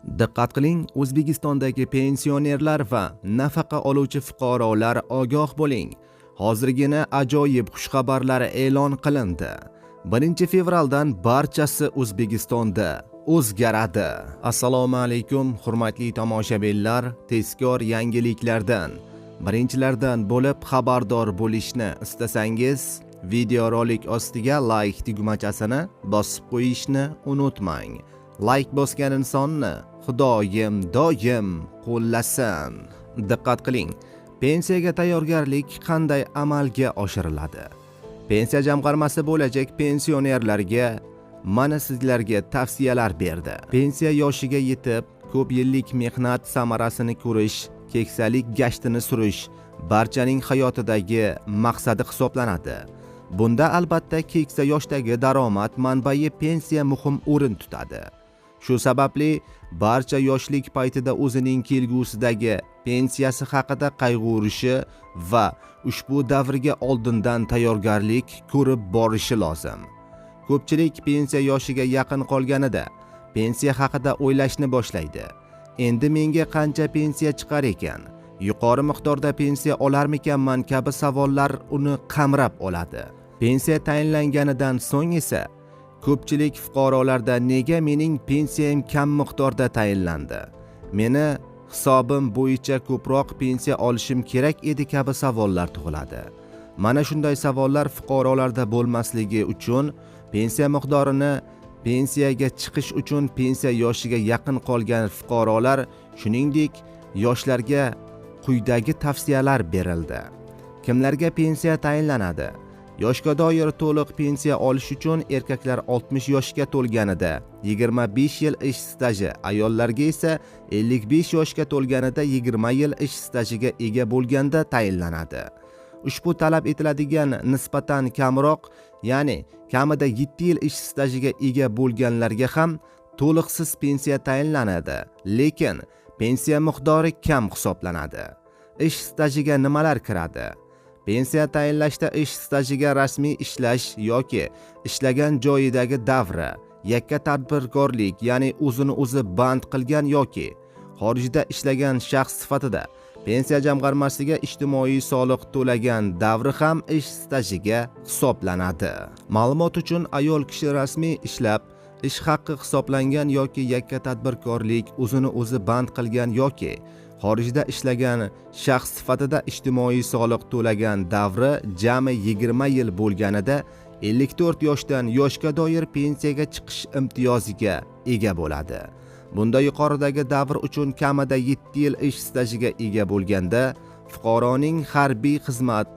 Diqqat qiling, O'zbekistondagi pensionerlar va nafaqa oluvchi fuqarolar ogoh bo'ling. Hozirgina ajoyib xushxabarlar e'lon qilindi. 1-fevraldan barchasi O'zbekistonda o'zgaradi. Assalomu alaykum, hurmatli tomoshabinlar, tezkor yangiliklardan birinchilardan bo'lib xabardor bo'lishni istasangiz, videorolik ostiga like tugmachasini bosib qo'yishni unutmang. Like bosgan insonni Xudoyim doim qo'llasin. Diqqat qiling. Pensiyaga tayyorgarlik qanday amalga oshiriladi? Pensiya jamg'armasi bo'lajak pensionerlarga mana sizlarga tavsiyalar berdi. Pensiya yoshiga yetib, ko'p yillik mehnat samarasini ko'rish, keksalik gashtini surish barchaning hayotidagi maqsadi hisoblanadi. Bunda albatta keksa yoshdagi daromad manbai pensiya muhim o'rin tutadi. Shu sababli barcha yoshlik paytida o'zining kelgusidagi pensiyasi haqida qayg'urishi va ushbu davrga oldindan tayyorgarlik ko'rib borishi lozim. Ko'pchilik pensiya yoshiga yaqin qolganida pensiya haqida o'ylashni boshlaydi. Endi menga qancha pensiya chiqar ekan? Yuqori miqdorda pensiya olarmikanman kabi savollar uni qamrab oladi. Pensiya tayinlanganidan so'ng esa ko'pchilik fuqarolarda nega mening pensiyam kam miqdorda tayinlandi? Meni hisobim bo'yicha ko'proq pensiya olishim kerak edi kabi savollar tug'iladi. Mana shunday savollar fuqarolarda bo'lmasligi uchun pensiya miqdorini pensiyaga chiqish uchun pensiya yoshiga yaqin qolgan fuqarolar, shuningdek yoshlarga quyidagi tavsiyalar berildi. Kimlarga pensiya tayinlanadi? Yoshga doir to'liq pensiya olish uchun erkaklar 60 yoshga to'lganida 25 yil ish staji, ayollarga esa 55 yoshga to'lganida 20 yil ish stajiga ega bo'lganda tayinlanadi. Ushbu talab etiladigan nisbatan kamroq, ya'ni kamida 7 yil ish stajiga ega bo'lganlarga ham to'liqsiz pensiya tayinlanadi, lekin pensiya miqdori kam hisoblanadi. Ish stajiga nimalar kiradi? Pensiya tayinlashda ish stajiga rasmiy ishlash yoki ishlagan joyidagi davri, yakka tadbirkorlik, ya'ni o'zini o'zi band qilgan yoki xorijda ishlagan shaxs sifatida pensiya jamg'armasiga ijtimoiy soliq to'lagan davri ham ish stajiga hisoblanadi. Ma'lumot uchun, ayol kishi rasmiy ishlab, ish haqqi hisoblangan yoki yakka tadbirkorlik, o'zini o'zi band qilgan yoki xorijda ishlagan shaxs sifatida ijtimoiy soliq to'lagan davri jami 20 yil bo'lganida 54 yoshdan yoshga doir pensiyaga chiqish imtiyoziga ega bo'ladi. Bunda yuqoridagi davr uchun kamida 7 yil ish stajiga ega bo'lganda fuqaroning harbiy xizmat,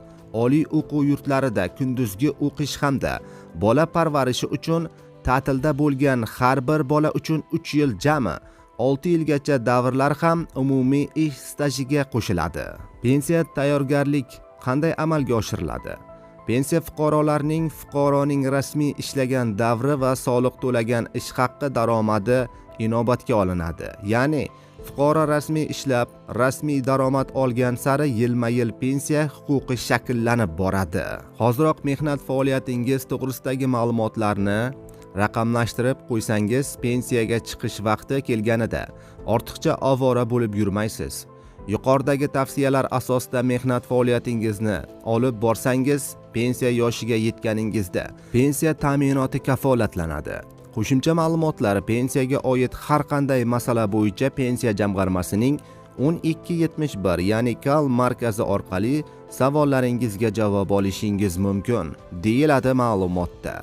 oliy o'quv yurtlarida kunduzgi o'qish hamda bola parvarishi uchun ta'tilda bo'lgan har bir bola uchun 3 yil jami 6 yilgacha davrlar ham umumiy ish stajiga qo'shiladi. Pensiya tayyorgarlik qanday amalga oshiriladi? Pensiya fuqaroning rasmiy ishlagan davri va soliq to'lagan ish haqqi daromadi inobatga olinadi. Ya'ni fuqaro rasmiy ishlab, rasmiy daromad olgan sari yilma-yil pensiya huquqi shakllanib boradi. Hoziroq mehnat faoliyatingiz to'g'risidagi ma'lumotlarni raqamlashtirib qo'ysangiz, pensiyaga chiqish vaqti kelganida ortiqcha ovora bo'lib yurmaysiz. Yuqoridagi tavsiyalar asosida mehnat faoliyatingizni olib borsangiz, pensiya yoshiga yetganingizda pensiya ta'minoti kafolatlanadi. Qo'shimcha ma'lumotlar pensiyaga oid har qanday masala bo'yicha pensiya jamg'armasining 1271, ya'ni KAL markazi orqali savollaringizga javob olishingiz mumkin, deyiladi ma'lumotda.